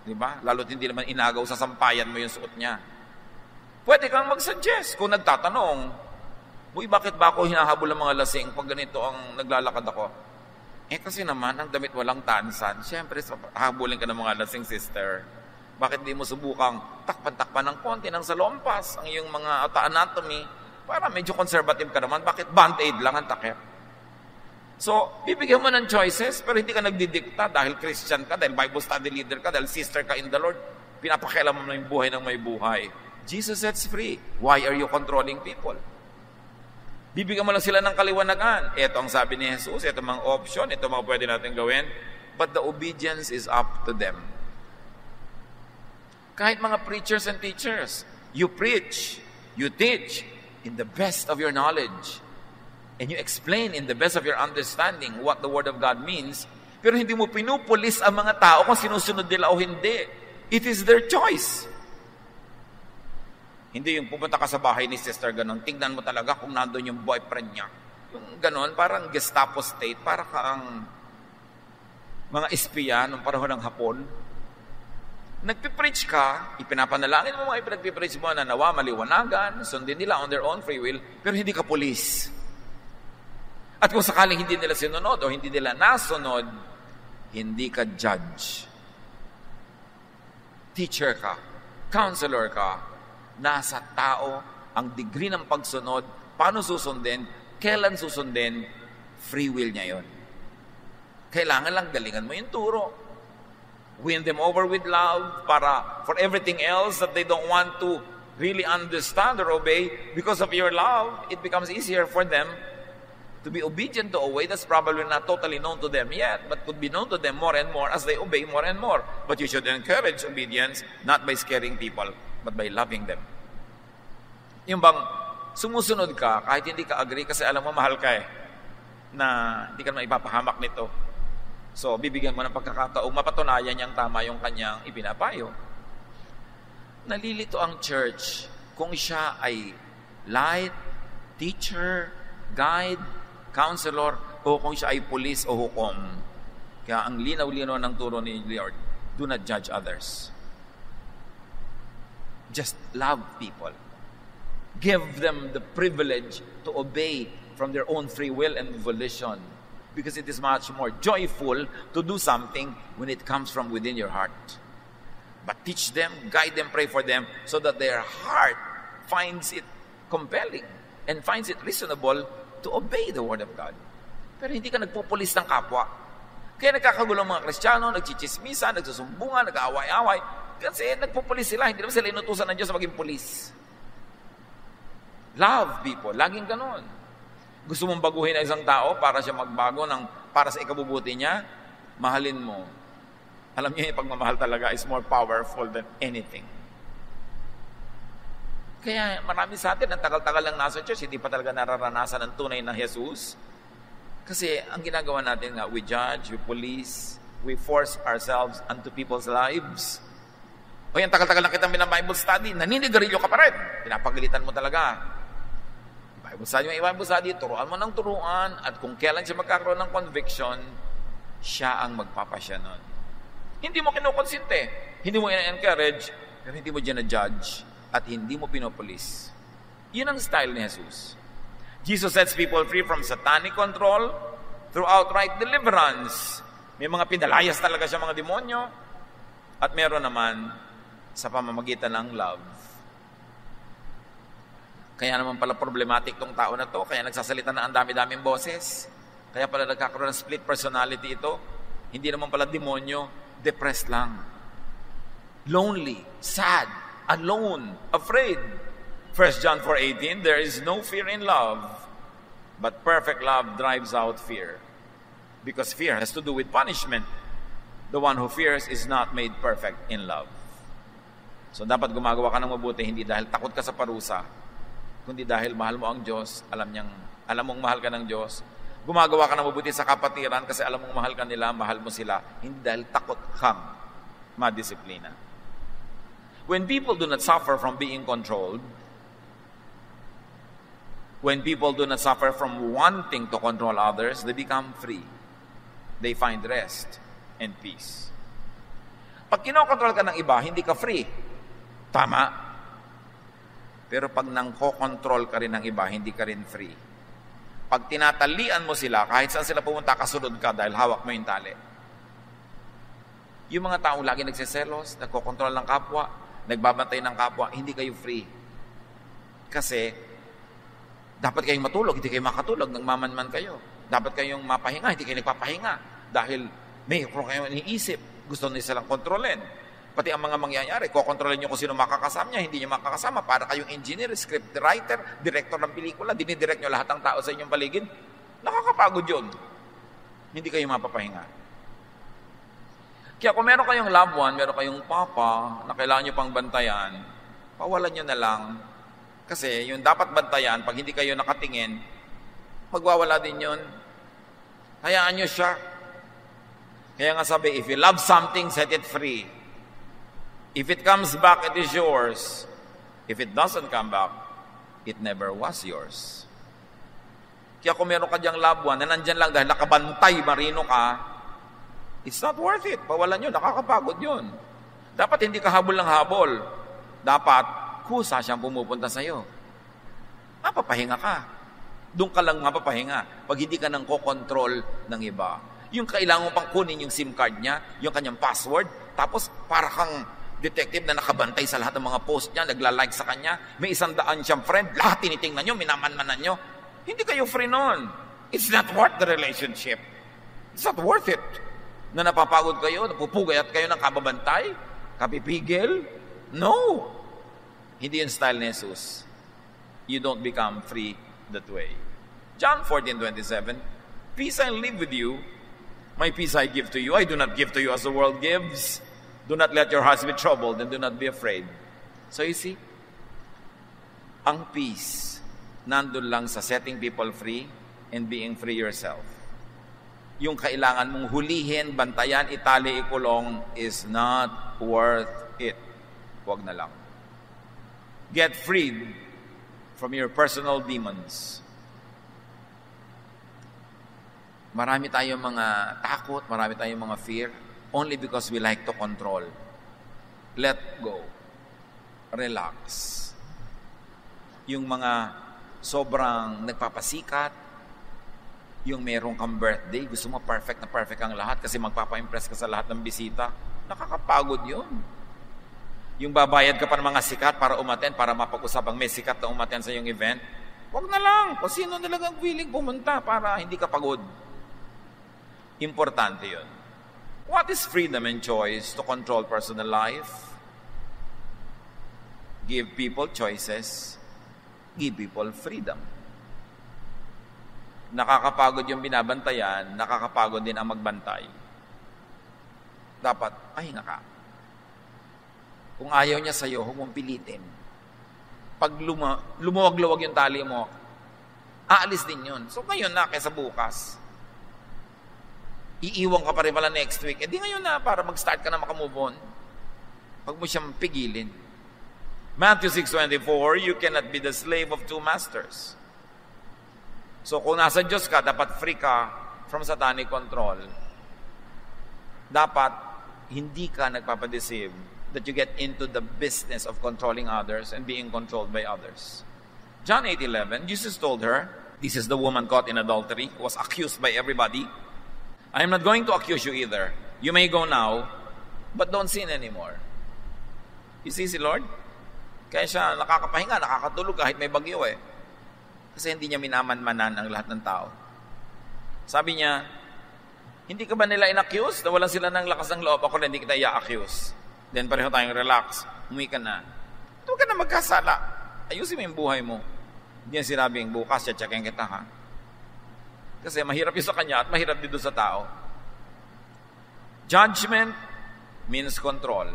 Di ba? Lalo't hindi naman inagaw sa sampayan mo yung suot niya. Pwede kang mag-suggest kung nagtatanong, uy, bakit ba ako hinahabol ng mga lasing pag ganito ang naglalakad ako? Eh kasi naman, ang damit walang tansan. Siyempre, habulin ka ng mga lasing, sister. Bakit di mo subukang takpan-takpan ng konti ng salompas ang iyong mga anatomy para medyo conservative ka naman? Bakit band-aid lang ang takip? So, bibigyan mo ng choices, pero hindi ka nagdidikta dahil Christian ka, dahil Bible study leader ka, dahil sister ka in the Lord. Pinapakialam mo na yung buhay ng may buhay. Jesus sets free. Why are you controlling people? Bibigyan mo lang sila ng kaliwanagan. Ito ang sabi ni Jesus, ito mga option, ito mga pwede natin gawin. But the obedience is up to them. Kahit mga preachers and teachers, you preach, you teach in the best of your knowledge. And you explain in the best of your understanding what the Word of God means, pero hindi mo pinupulis ang mga tao kung sinusunod nila o hindi. It is their choice. Hindi yung pupunta ka sa bahay ni sister ganon, tingnan mo talaga kung nandun yung boyfriend niya. Yung ganon, parang Gestapo state, para kang mga espiya nung panahon ng Hapon. Nagpipreach ka, ipinapanalangin mo mga ipinagpipreach mo na nawa maliwanagan, sundin nila on their own free will, pero hindi ka pulis. At kung sakaling hindi nila sinunod o hindi nila nasunod, hindi ka judge. Teacher ka, counselor ka, nasa tao ang degree ng pagsunod, paano susundin, kailan susundin, free will niya yon. Kailangan lang galingan mo yung turo. Win them over with love para for everything else that they don't want to really understand or obey, because of your love, it becomes easier for them to be obedient to a way that's probably not totally known to them yet, but could be known to them more and more as they obey more and more. But you should encourage obedience, not by scaring people, but by loving them. Yung bang sumusunod ka kahit hindi ka agree kasi alam mo mahal ka na hindi ka naman ipapahamak nito. So, bibigyan mo ng pagkakataong mapatunayan niyang tama yung kanyang ipinapayo. Nalilito ang church kung siya ay light, teacher, guide, counselor, o kung siya ay police o hukom. Kaya ang linaw-linaw ng turo ni Lord, do not judge others. Just love people. Give them the privilege to obey from their own free will and volition. Because it is much more joyful to do something when it comes from within your heart. But teach them, guide them, pray for them, so that their heart finds it compelling and finds it reasonable to obey the Word of God. Pero hindi ka nagpupulis ng kapwa. Kaya nagkakagulo ang mga Kristiyano, nagchichismisa, nagsusumbungan, nag-aaway-away. Kasi nagpupulis sila, hindi naman sila inutusan ng Diyos na maging pulis. Love people, laging ganon. Gusto mong baguhin ang isang tao para siya magbago para sa ikabubuti niya, mahalin mo. Alam niyo, yung pagmamahal talaga is more powerful than anything. Kaya marami sa atin, ang tagal-tagal lang nasa church, hindi pa talaga nararanasan ang tunay na Jesus. Kasi ang ginagawa natin nga, we judge, we police, we force ourselves onto people's lives. O yan, tagal-tagal lang kitang Bible study, naninigarilyo ka pa rin. Pinapagalitan mo talaga. Bible study, turuan mo ng turuan, at kung kailan siya magkakaroon ng conviction, siya ang magpapasya nun. Hindi mo kinukonsinte, hindi mo ina-encourage, pero hindi mo dyan na-judge, at hindi mo pinopolis. Yun ang style ni Jesus. Jesus sets people free from satanic control through outright deliverance. May mga pinalayas talaga siya mga demonyo, at meron naman sa pamamagitan ng love. Kaya naman pala problematic tong tao na to, kaya nagsasalita na ang dami-daming boses. Kaya pala nagkakaroon ng split personality ito. Hindi naman pala demonyo, depressed lang. Lonely, sad, alone, afraid. 1 John 4:18, there is no fear in love, but perfect love drives out fear. Because fear has to do with punishment. The one who fears is not made perfect in love. So dapat gumagawa ka ng mabuti, hindi dahil takot ka sa parusa, kundi dahil mahal mo ang Diyos, alam mong mahal ka ng Diyos. Gumagawa ka ng mabuti sa kapatiran kasi alam mong mahal ka nila, mahal mo sila, hindi dahil takot kang madisiplina. When people do not suffer from being controlled, When people do not suffer from wanting to control others, they become free. They find rest and peace. Pag kinokontrol ka ng iba, hindi ka free. Tama. Pero pag nangko-control ka rin ng iba, hindi ka rin free. Pag tinatalian mo sila, kahit saan sila pumunta, kasunod ka dahil hawak mo yung tali. Yung mga taong lagi nagsiselos, nagko-control ng kapwa, nagbabantay ng kapwa, hindi kayo free. Kasi, dapat kayong matulog, hindi kayo makatulog, nagmamanman kayo. Dapat kayong mapahinga, hindi kayo nagpapahinga. Dahil may kayo iniisip, gusto nila silang kontrolin. Pati ang mga mangyayari, kokontrolin nyo kung sino makakasama niya, hindi nyo makakasama. Para kayong engineer, script writer, director ng pelikula, dinidirect nyo lahat ng tao sa inyong paligid. Nakakapagod yun. Hindi kayo mapapahinga. Kaya kung meron kayong loved one, meron kayong papa, na kailangan nyo pang bantayan, pawalan nyo na lang. Kasi yung dapat bantayan, pag hindi kayo nakatingin, magwawala din yun. Hayaan nyo siya. Kaya nga sabi, if you love something, set it free. If it comes back, it is yours. If it doesn't come back, it never was yours. Kaya kung meron ka diyang loved one na nandyan lang dahil nakabantay, marino ka, it's not worth it. Pawalan yun, nakakapagod yun. Dapat hindi ka habol ng habol. Dapat, kusa siyang pumupunta sa'yo. Mapapahinga ka. Doon ka lang mapapahinga pag hindi ka nang kokontrol ng iba. Yung kailangan mo pang kunin yung SIM card niya, yung kanyang password, tapos para kang detective na nakabantay sa lahat ng mga post niya, nagla-like sa kanya, may 100 siyang friend, lahat tinitingnan nyo, minamanmanan nyo. Hindi kayo free nun. It's not worth the relationship. It's not worth it. Na napapagod kayo, napupugayat kayo ng kababantay, kapipigil. No. Hindi yung style ni Jesus. You don't become free that way. John 14:27, peace I leave with you, my peace I give to you. I do not give to you as the world gives. Do not let your hearts be troubled and do not be afraid. So you see, ang peace nandun lang sa setting people free and being free yourself. Yung kailangan mong hulihin, bantayan, itali, ikulong is not worth it. Huwag na lang. Get freed from your personal demons. Marami tayong mga takot, marami tayong mga fear, only because we like to control. Let go. Relax. Yung mga sobrang nagpapasikat, yung meron kang birthday, gusto mo perfect na perfect ang lahat kasi magpapa-impress ka sa lahat ng bisita, nakakapagod yun. Yung babayad ka pa ng mga sikat para umattend, para mapag-usapang may sikat na umattend sa yung event, wag na lang. Kung sino talagang willing pumunta para hindi ka pagod. Importante yun. What is freedom and choice to control personal life? Give people choices. Give people freedom. Nakakapagod yung binabantayan, nakakapagod din ang magbantay. Dapat, pahinga ka. Kung ayaw niya sa'yo, huwag mong pilitin. Pag lumuwag-luwag yung tali mo, aalis din yun. So ngayon na, kaysa bukas, iiwan ka pa rin pala next week. Eh di ngayon na, para mag-start ka na makamove on. Huwag mo siyang pigilin. Matthew 6:24, you cannot be the slave of two masters. So kung nasa Diyos ka, dapat free ka from satanic control. Dapat hindi ka nagpapadeceive that you get into the business of controlling others and being controlled by others. John 8:11, Jesus told her, this is the woman caught in adultery, was accused by everybody. I am not going to accuse you either. You may go now, but don't sin anymore. You see si Lord? Kaya siya nakakapahinga, nakakatulog kahit may bagyo eh. Kasi hindi niya minamanmanan ang lahat ng tao. Sabi niya, hindi ka ba nila in-accuse? Nawalan sila ng lakas ng loob. Ako na hindi kita i-accuse. Then pareho tayong relax. Umuwi ka na. Huwag ka na magkasala. Ayusin mo yung buhay mo. Hindi yan sinabing bukas, check-in kita ha. Kasi mahirap yun sa kanya at mahirap din doon sa tao. Judgment means control.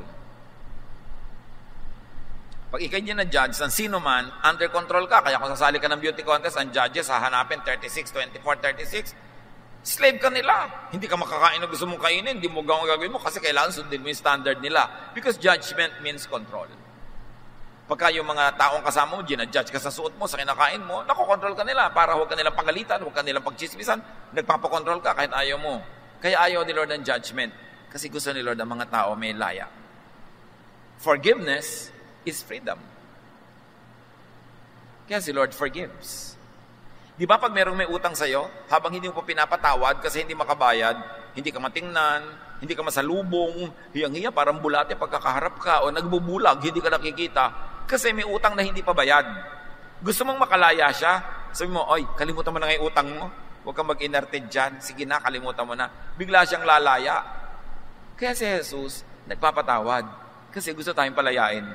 Pag ikay niya na-judge, ang sino man, under control ka. Kaya kung sasali ka ng beauty contest, ang judges, hahanapin 36, 24, 36. Slave ka nila. Hindi ka makakain na gusto mong kainin. Hindi mo gawin mo kasi kailangan sundin mo yung standard nila. Because judgment means control. Pagka yung mga taong kasama mo, ginadjudge ka sa suot mo, sa kinakain mo, nakokontrol ka nila para huwag ka nilang pagalitan, huwag ka nilang pagchismisan, nagpapakontrol ka kahit ayaw mo. Kaya ayaw ni Lord ng judgment. Kasi gusto ni Lord ng mga tao may laya. Forgiveness is freedom. Kaya si Lord forgives. Di ba pag merong may utang sa'yo, habang hindi mo pa pinapatawad kasi hindi makabayad, hindi ka matingnan, hindi ka masalubong, hiyang-hiya, parang bulate pagkakaharap ka o nagbubulag, hindi ka nakikita kasi may utang na hindi pa bayad. Gusto mong makalaya siya, sabi mo, oy, kalimutan mo na nga yung utang mo. Huwag kang mag-inerted dyan. Sige na, kalimutan mo na. Bigla siyang lalaya. Kaya si Jesus, nagpapatawad kasi gusto tayong palayain.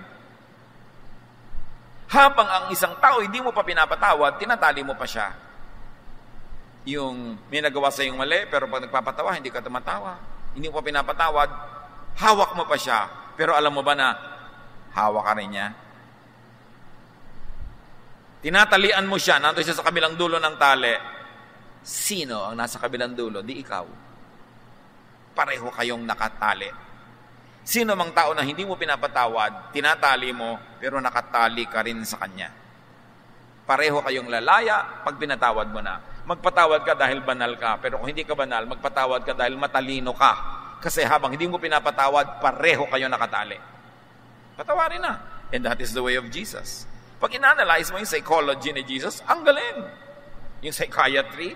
Habang ang isang tao hindi mo pa pinapatawad, tinatali mo pa siya. Yung may nagawa sa iyong mali, pero pag nagpapatawa, hindi ka tumatawa. Hindi mo pa pinapatawad, hawak mo pa siya. Pero alam mo ba na, hawak ka rin niya? Tinatalian mo siya, nandun siya sa kabilang dulo ng tali. Sino ang nasa kabilang dulo? Di ikaw. Pareho kayong nakatali. Sino mang tao na hindi mo pinapatawad, tinatali mo, pero nakatali ka rin sa kanya. Pareho kayong lalaya pag pinatawad mo na. Magpatawad ka dahil banal ka, pero kung hindi ka banal, magpatawad ka dahil matalino ka. Kasi habang hindi mo pinapatawad, pareho kayo nakatali. Patawarin na. And that is the way of Jesus. Pag in-analyze mo yung psychology ni Jesus, ang galing. Yung psychiatry,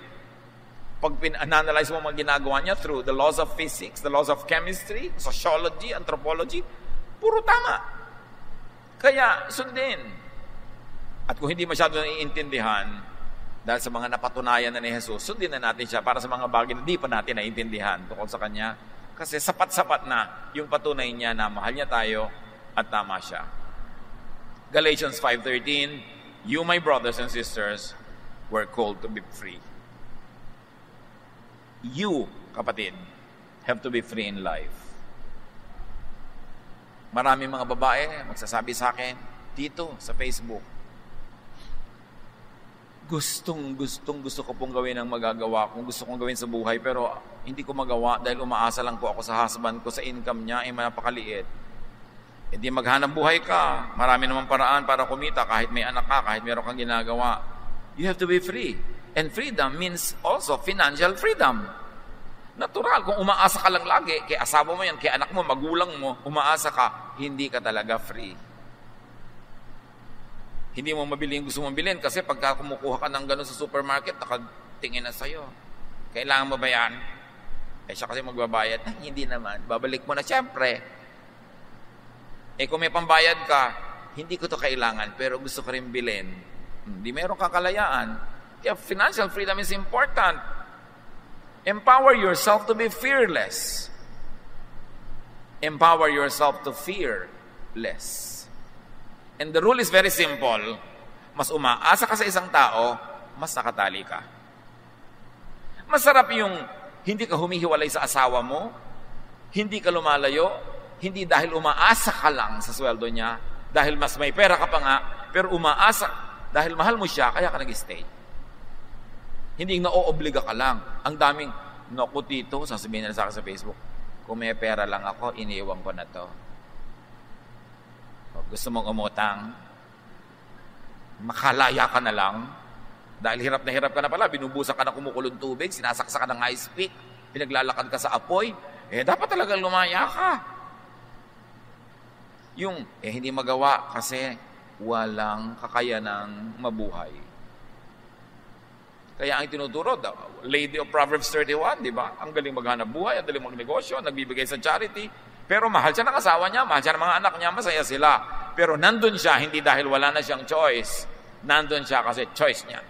pag in-analyze mo mga ginagawa niya through the laws of physics, the laws of chemistry, sociology, anthropology, puro tama. Kaya sundin. At kung hindi masyado naiintindihan, dahil sa mga napatunayan na ni Jesus, sundin na natin siya para sa mga bagay na hindi pa natin naiintindihan tungkol sa Kanya. Kasi sapat-sapat na yung patunay niya na mahal niya tayo at tama siya. Galatians 5:13, you, my brothers and sisters, were called to be free. You, kapatid, have to be free in life. Maraming mga babae magsasabi sa akin, dito sa Facebook, gusto ko pong gawin ang magagawa kung gusto kong gawin sa buhay, pero hindi ko magawa dahil umaasa lang po ako sa husband ko, sa income niya, napakaliit. Hindi maghanap buhay ka. Marami namang paraan para kumita kahit may anak ka, kahit meron kang ginagawa. You have to be free. And freedom means also financial freedom. Natural, kung umaasa ka lang lagi, kay asawa mo yan, kay anak mo, magulang mo, umaasa ka, hindi ka talaga free. Hindi mo mabili yung gusto mong bilhin kasi pagka kumukuha ka ng gano'n sa supermarket, nakatingin na sa'yo. Kailangan mo ba yan? Siya kasi magbabayad. Hindi naman. Babalik mo na siyempre. Kung may pambayad ka, hindi ko to kailangan, pero gusto ko rin bilhin. Hindi meron kakalayaan. Kaya financial freedom is important. Empower yourself to be fearless. Empower yourself to fear less. And the rule is very simple. Mas umaasa ka sa isang tao, mas nakatali ka. Masarap yung hindi ka humihiwalay sa asawa mo, hindi ka lumalayo, hindi dahil umaasa ka lang sa sweldo niya, dahil mas may pera ka pa nga, pero umaasa, dahil mahal mo siya, kaya ka nag-stay. Hindi na-oobliga ka lang. Ang daming, naku tito, sasabihin nila sa akin sa Facebook, kung may pera lang ako, iniiwan ko na to. Gusto mong umutang, makalaya ka na lang, dahil hirap na hirap ka na pala, binubusan ka na kumukulong tubig, sinasaksa ka ng ice pick, pinaglalakad ka sa apoy, dapat talaga lumaya ka. Yung, hindi magawa kasi walang kakayanang mabuhay. Kaya ang tinuturo, Lady of Proverbs 31, di ba? Ang galing maghanap buhay, ang galing magnegosyo, nagbibigay sa charity. Pero mahal siya ng asawa niya, mahal siya ng mga anak niya, masaya sila. Pero nandun siya, hindi dahil wala na siyang choice. Nandun siya kasi choice niya.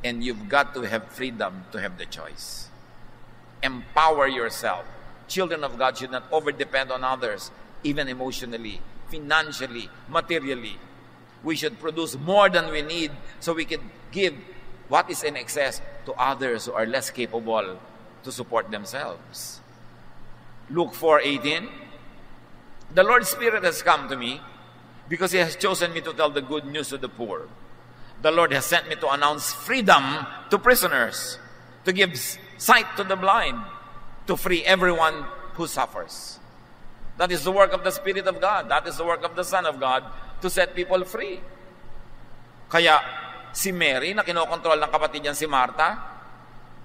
And you've got to have freedom to have the choice. Empower yourself. Children of God should not over-depend on others, even emotionally, financially, materially. We should produce more than we need so we can give what is in excess to others who are less capable to support themselves. Luke 4:18, the Lord's Spirit has come to me because He has chosen me to tell the good news to the poor. The Lord has sent me to announce freedom to prisoners, to give sight to the blind, to free everyone who suffers. That is the work of the Spirit of God. That is the work of the Son of God to set people free. Kaya si Mary na kinokontrol ng kapatid niyan si Martha,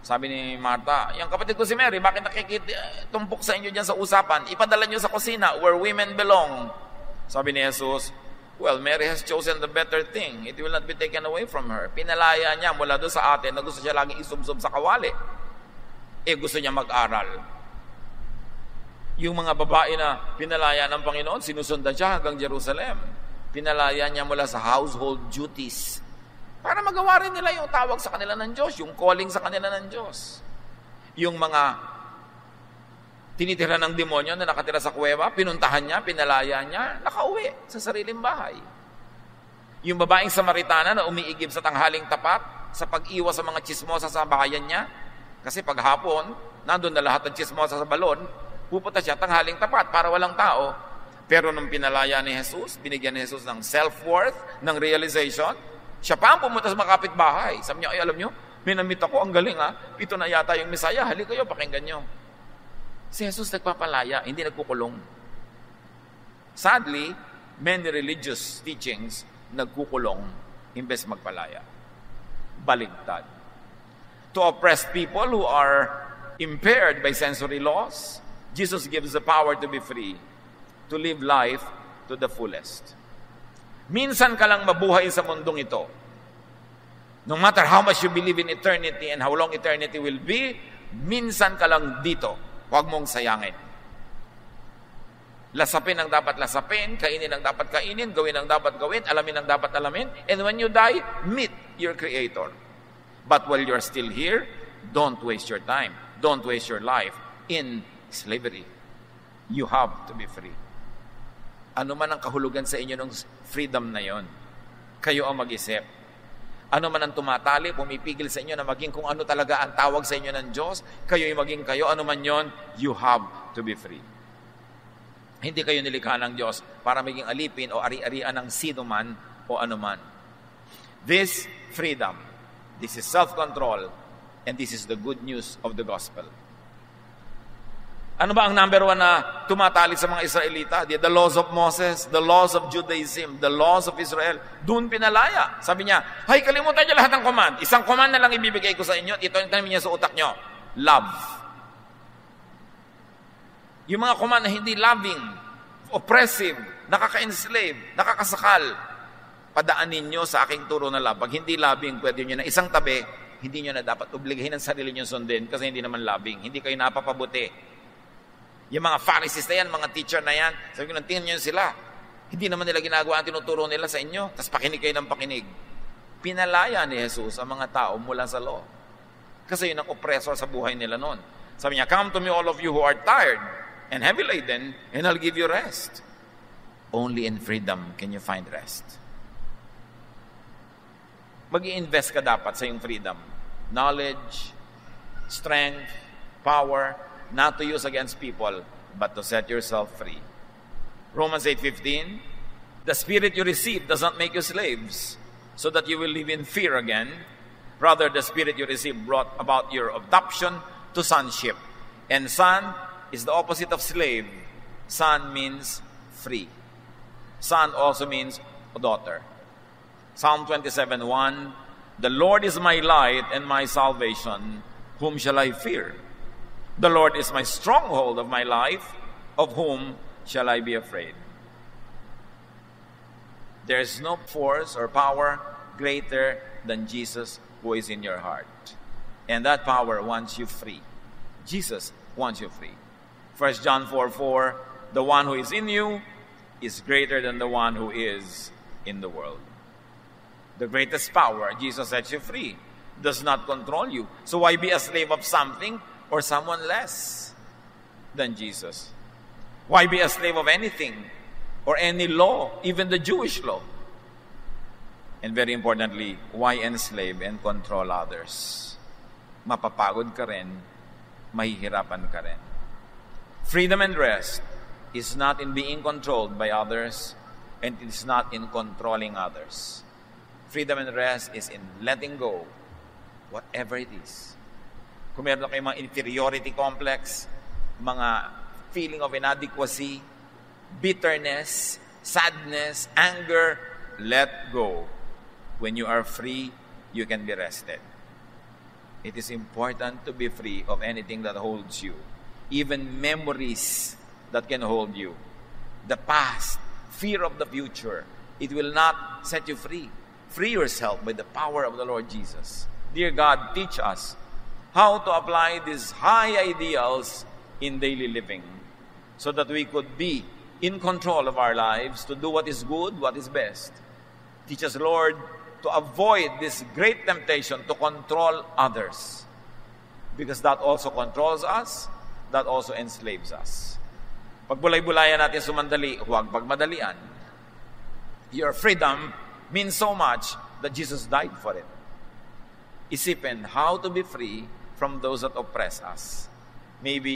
sabi ni Martha, yung kapatid ko si Mary, bakit nakikitumpok sa inyo dyan sa usapan? Ipadala niyo sa kusina where women belong. Sabi ni Jesus, well, Mary has chosen the better thing. It will not be taken away from her. Pinalaya niya mula doon sa atin na gusto siya laging isubsob sa kawali. Gusto niya mag-aral. Yung mga babae na pinalaya ng Panginoon, sinusundan siya hanggang Jerusalem. Pinalaya niya mula sa household duties para magawa rin nila yung tawag sa kanila ng Diyos, yung calling sa kanila ng Diyos. Yung mga tinitira ng demonyo na nakatira sa kuweba, pinuntahan niya, pinalaya niya, nakauwi sa sariling bahay. Yung babaeng Samaritana na umiigib sa tanghaling tapat sa pag-iwas sa mga chismosa sa bahayan niya, kasi paghapon, nandun na lahat ng chismosa sa balon, pupunta siya tanghaling tapat para walang tao. Pero nung pinalaya ni Jesus, binigyan ni Jesus ng self-worth, ng realization, siya pa ang pumunta sa mga kapitbahay. Sabi niya, ay alam niyo, minamit ako, ang galing ha, ito na yata yung Misaya, halika kayo, pakinggan niyo. Si Jesus nagpapalaya, hindi nagkukulong. Sadly, many religious teachings nagkukulong imbes magpalaya. Baligtad. To oppress people who are impaired by sensory laws, Jesus gives the power to be free, to live life to the fullest. Minsan ka lang mabuhay sa mundong ito. No matter how much you believe in eternity and how long eternity will be, minsan ka lang dito. Huwag mong sayangin. Lasapin ang dapat lasapin, kainin ang dapat kainin, gawin ang dapat gawin, alamin ang dapat alamin, and when you die, meet your Creator. But while you're still here, don't waste your time. Don't waste your life in slavery. You have to be free. Ano man ang kahulugan sa inyo ng freedom na yon, kayo ang mag-isip. Ano man ang tumatali, pumipigil sa inyo na maging kung ano talaga ang tawag sa inyo ng Diyos, kayo ay maging kayo, ano man yon, you have to be free. Hindi kayo nilikha ng Diyos para maging alipin o ari-arian ng sino man o ano man. This freedom, this is self-control, and this is the good news of the gospel. Ano ba ang number one na tumatali sa mga Israelita? The laws of Moses, the laws of Judaism, the laws of Israel. Doon pinalaya. Sabi niya, hay, kalimutan niyo lahat ng command. Isang command na lang ibibigay ko sa inyo. Ito yung tanim niya sa utak niyo. Love. Yung mga command na hindi loving, oppressive, nakaka-enslave, nakakasakal, padaanin niyo sa aking turo na love. Pag hindi loving, pwede niyo na isang tabi, hindi niyo na dapat obligahin ang sarili niyo sundin kasi hindi naman loving. Hindi kayo napapabuti. Yung mga Pharisees na yan, mga teacher na yan, sabi ko, tingnan nyo sila. Hindi naman nila ginagawa ang tinuturo nila sa inyo. Tapos pakinig kayo ng pakinig. Pinalaya ni Jesus ang mga tao mula sa law. Kasi yun ang oppressor sa buhay nila noon. Sabi niya, come to me all of you who are tired and heavy laden, and I'll give you rest. Only in freedom can you find rest. Mag-i-invest ka dapat sa iyong freedom. Knowledge, strength, power, not to use against people, but to set yourself free. Romans 8:15, the Spirit you receive does not make you slaves, so that you will live in fear again. Rather, the Spirit you receive brought about your adoption to sonship. And son is the opposite of slave. Son means free. Son also means daughter. Psalm 27:1, the Lord is my light and my salvation. Whom shall I fear? The Lord is my stronghold of my life. Of whom shall I be afraid? There is no force or power greater than Jesus who is in your heart. And that power wants you free. Jesus wants you free. 1 John 4:4, the one who is in you is greater than the one who is in the world. The greatest power, Jesus sets you free, does not control you. So why be a slave of something or someone less than Jesus? Why be a slave of anything or any law, even the Jewish law? And very importantly, why enslave and control others? Mapapagod ka rin, mahihirapan ka rin. Freedom and rest is not in being controlled by others, and it is not in controlling others. Freedom and rest is in letting go, whatever it is. Kung meron kayong mga inferiority complex, mga feeling of inadequacy, bitterness, sadness, anger, let go. When you are free, you can be rested. It is important to be free of anything that holds you. Even memories that can hold you. The past, fear of the future. It will not set you free. Free yourself by the power of the Lord Jesus. Dear God, teach us how to apply these high ideals in daily living so that we could be in control of our lives to do what is good, what is best. Teach us, Lord, to avoid this great temptation to control others, because that also controls us, that also enslaves us. Pagbulay-bulayan natin sumandali, huwag pagmadalian. Your freedom means so much that Jesus died for it. Isipin how to be free from those that oppress us. Maybe